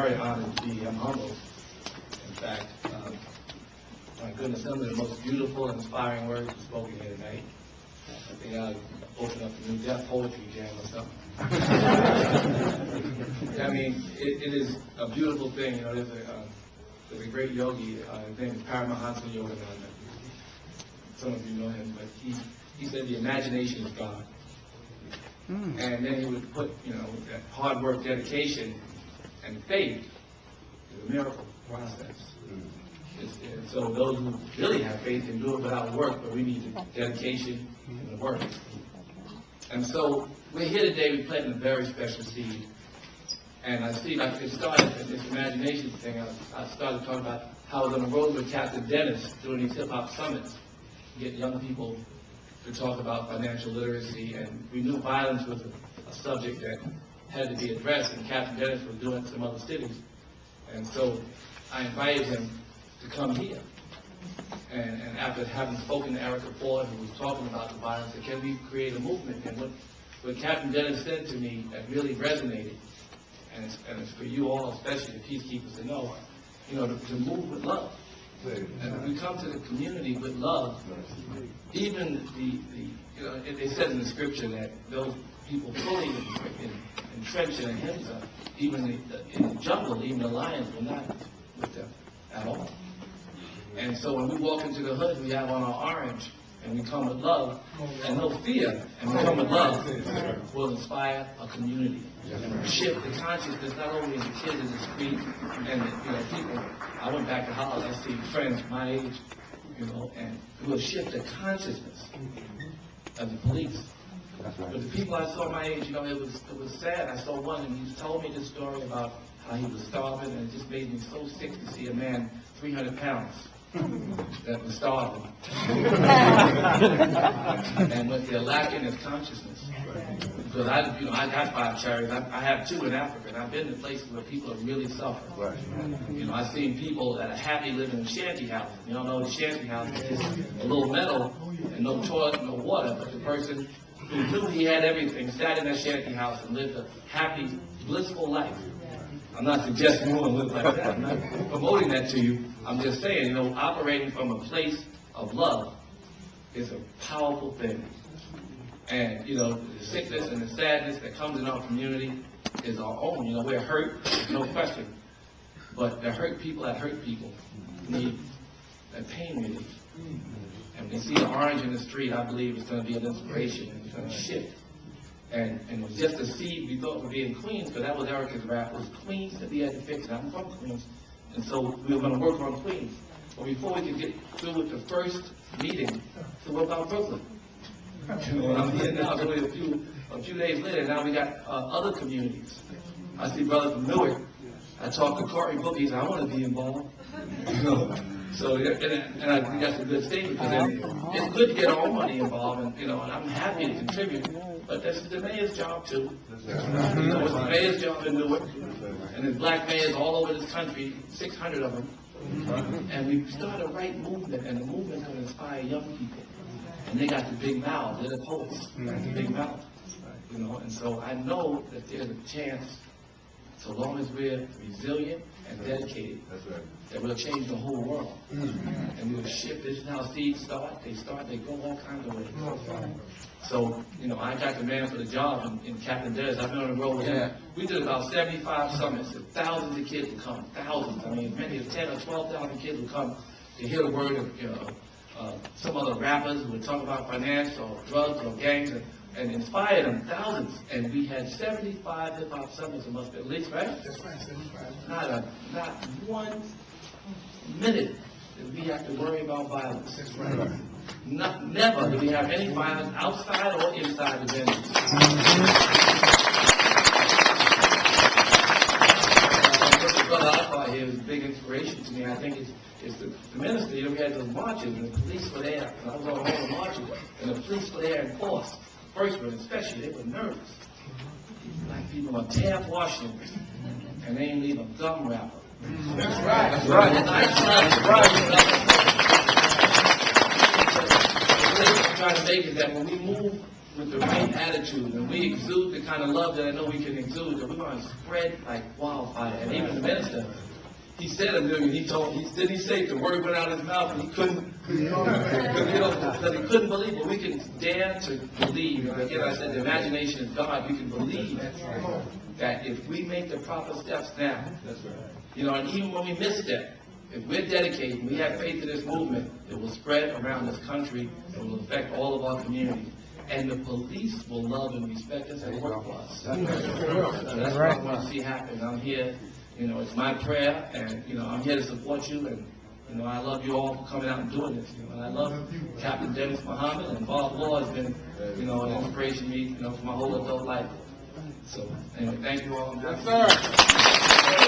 very honored to be here. I'm humbled. In fact, my goodness, some of the most beautiful, inspiring words were spoken here tonight. I think I'll open up a new deaf poetry jam or something. I mean, it is a beautiful thing. You know, there's a great yogi. His name is Paramahansa Yogananda. Some of you know him, but he said the imagination is God. And then he would put, you know, that hard work, dedication, and faith is a miracle process. And so those who really have faith can do it without work, but we need the dedication and the work. And so we're here today, we're planting a very special seed. And I see, like it started with this imagination thing, I started talking about how I was on the road with Captain Dennis doing these hip-hop summits, get young people to talk about financial literacy, and we knew violence was a subject that had to be addressed, and Captain Dennis was doing it in some other cities. And so I invited him to come here. And after having spoken to Erica Ford, who was talking about the violence, said, can we create a movement? And what Captain Dennis said to me that really resonated, and it's for you all, especially the Peacekeepers, to know, you know, to move with love. And if we come to the community with love, even you know, they said in the scripture that those people fully entrenched in a Ahimsa, even in the jungle, even the lions were not with them at all. And so when we walk into the hood, we have on our orange, and we come with love and no fear, and we come with love, will inspire a community and shift the consciousness not only of the kids in the street and the people. I went back to Holland, I see friends my age, you know, and it will shift the consciousness of the police. But the people I saw my age, you know, it was sad. I saw one, and he told me this story about how he was starving, and it just made me so sick to see a man 300 pounds that was starving. And what they're lacking is consciousness. Because I got 5 charities. I have 2 in Africa, and I've been to places where people are really suffering. You know, I've seen people that are happy living in shanty houses. You don't know the shanty house is just a little metal and no toilet, no water, but the person who knew he had everything sat in that shanty house and lived a happy, blissful life. I'm not suggesting you want to live like that. I'm not promoting that to you. I'm just saying, you know, operating from a place of love is a powerful thing. And, you know, the sickness and the sadness that comes in our community is our own. You know, we're hurt, no question. But the hurt people that hurt people need that pain relief. And when you see the orange in the street, I believe it's going to be an inspiration, and it's going to shift. And it was just a seed we thought would be in Queens, because that was Erica's rap. It was Queens that we had to fix. And I'm from Queens. And so we were going to work on Queens. But before we could get through with the first meeting, so what about Brooklyn? You know, I'm here now, only a few days later, now we got other communities. I see brothers from Newark. I talked to Corey Bookies, I want to be involved. You know? So, and I think that's a good statement, because it's good to get our own money involved, and, you know, and I'm happy to contribute. But that's the mayor's job, too. You know, it's the mayor's job in Newark, and there's black mayors all over this country, 600 of them. And we started a right movement, and the movement's going to inspire young people. And they got the big mouth, they're the poets, they got the big mouth. You know, and so I know that there's a chance, so long as we're resilient and dedicated, that we'll change the whole world. And we'll shift. This is how seeds start, they grow all kinds of ways. So, you know, I got the man for the job in Captain Dennis. I've been on the road with him. We did about 75 summits, and thousands of kids would come, thousands. I mean, as many as 10 or 12,000 kids would come to hear the word of, you know, some other rappers who would talk about finance or drugs or gangs and inspire them, thousands. And we had 75 hip-hop summits, it must be at least, right? That's right, 75. Not 1 minute did we have to worry about violence. That's right. Never did we have any violence outside or inside the venues. The brother I thought here was a big inspiration to me. I think it's the minister. You know, we had those marches, and the police were there. And I was on all the marches, and the police were there in force. First one especially, they were nervous. Black people were tear washing, and they ain't leave a gum wrapper. That's right. That's right. That's right. What I'm trying to make is that when we move with the right attitude, and we exude the kind of love that I know we can exude, that we're going to spread like wildfire. And even the minister, he said a million. Did he say the word went out of his mouth and he couldn't, because he couldn't believe it. We can dare to believe. And again, I said the imagination is God. We can believe that if we make the proper steps now, and even when we misstep, if we're dedicated, we have faith in this movement, it will spread around this country, it will affect all of our communities. And the police will love and respect us and work for us. So that's what I want to see happen. I'm here, it's my prayer, and, I'm here to support you, and, I love you all for coming out and doing this. And I love Captain Dennis Muhammad, and Bob Law has been, an inspiration to me, for my whole adult life. So, anyway, thank you all. Yes, sir.